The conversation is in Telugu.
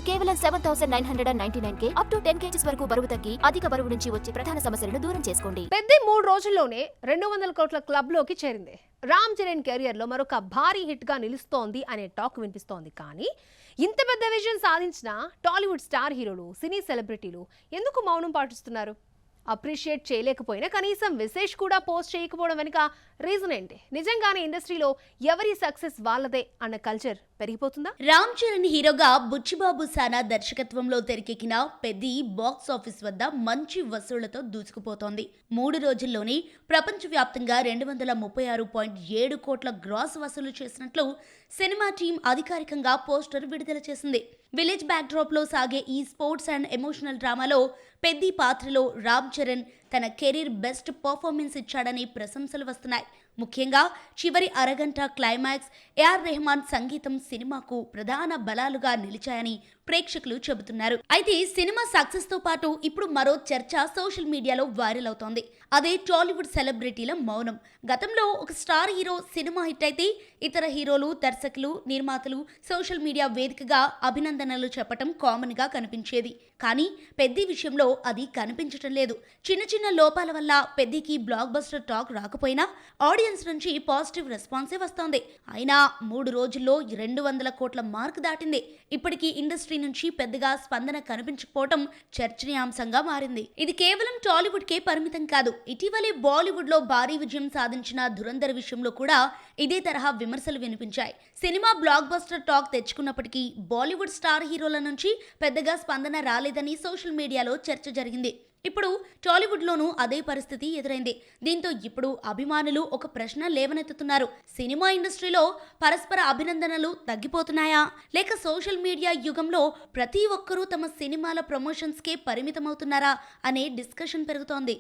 కేవలం 7,999K అప్ టు 10 kgs వరకు బరువు తగ్గి అధిక బరువు నుంచి వచ్చే ప్రధాన సమస్యలను దూరం చేసుకోండి. పెద్ది 3 రోజుల్లోనే 200 కోట్ల క్లబ్ లోకి చేరింది. రామ్ చరణ్ కెరియర్ లో మరొక భారీ హిట్ గా నిలుస్తోంది అనే టాక్ వినిపిస్తోంది. కానీ ఇంత పెద్ద విజయం సాధించిన టాలీవుడ్ స్టార్ హీరోలు, సినీ సెలబ్రిటీలు ఎందుకు మౌనం పాటిస్తున్నారు? అప్రిషియేట్ చేయలేకపోయినా కనీసం విశేష్ కూడా పోస్ట్ చేయకపోవడం వెనుక రీజన్ ఏంటి? నిజంగానే ఇండస్ట్రీలో ఎవరి సక్సెస్ వాళ్ళదే అన్న కల్చర్ పెరిగిపోతుందా? రామ్ చరణ్ హీరోగా బుచ్చిబాబు సానా దర్శకత్వంలో తెరకెక్కిన పెద్ది బాక్స్ ఆఫీస్ వద్ద మంచి వసూళ్లతో దూసుకుపోతోంది. 3 రోజుల్లోనే ప్రపంచవ్యాప్తంగా 236.7 కోట్ల గ్రాస్ వసూలు చేసినట్లు సినిమా టీం అధికారికంగా పోస్టర్ విడుదల చేసింది. విలేజ్ బ్యాక్డ్రాప్ లో సాగే ఈ స్పోర్ట్స్ అండ్ ఎమోషనల్ డ్రామాలో పెద్ది పాత్రలో రామ్ చరణ్ తన కెరీర్ బెస్ట్ పర్ఫార్మెన్స్ ఇచ్చాడని ప్రశంసలు వస్తున్నాయి. ముఖ్యంగా చివరి అరగంట క్లైమాక్స్, ఏఆర్ రెహమాన్ సంగీతం సినిమాకు ప్రధాన బలాలుగా నిలిచాయని ప్రేక్షకులు చెబుతున్నారు. అయితే సినిమా సక్సెస్ తో పాటు ఇప్పుడు మరో చర్చ సోషల్ మీడియాలో వైరల్ అవుతోంది. అదే టాలీవుడ్ సెలబ్రిటీల మౌనం. గతంలో ఒక స్టార్ హీరో సినిమా హిట్ అయితే ఇతర హీరోలు, దర్శకులు, నిర్మాతలు సోషల్ మీడియా వేదికగా అభినందనలు చెప్పటం కామన్ గా కనిపించేది. కానీ పెద్ది విషయంలో అది కనిపించటం లేదు. చిన్న చిన్న లోపాల వల్ల పెద్దికి బ్లాక్ బస్టర్ టాక్ రాకపోయినా ఆడియన్స్ నుంచి పాజిటివ్ రెస్పాన్సే వస్తోంది. అయినా 3 రోజుల్లో 200 కోట్ల మార్క్ దాటింది. ఇప్పటికీ ఇండస్ట్రీ నుంచి పెద్దగా స్పందన కనిపించకపోవడం చర్చనీయాంశంగా మారింది. ఇది కేవలం టాలీవుడ్ కే పరిమితం కాదు. ఇటీవలే బాలీవుడ్ లో భారీ విజయం సాధించిన ధురంధర్ విషయంలో కూడా ఇదే తరహా విమర్శలు వినిపించాయి. సినిమా బ్లాక్ బస్టర్ టాక్ తెచ్చుకున్నప్పటికీ బాలీవుడ్ స్టార్ హీరోల నుంచి పెద్దగా స్పందన రాలేదని సోషల్ మీడియాలో చర్చ జరిగింది. ఇప్పుడు టాలీవుడ్లోనూ అదే పరిస్థితి ఎదురైంది. దీంతో ఇప్పుడు అభిమానులు ఒక ప్రశ్న లేవనెత్తుతున్నారు. సినిమా ఇండస్ట్రీలో పరస్పర అభినందనలు తగ్గిపోతున్నాయా, లేక సోషల్ మీడియా యుగంలో ప్రతి ఒక్కరూ తమ సినిమాల ప్రమోషన్స్కే పరిమితమవుతున్నారా అనే డిస్కషన్ పెరుగుతోంది.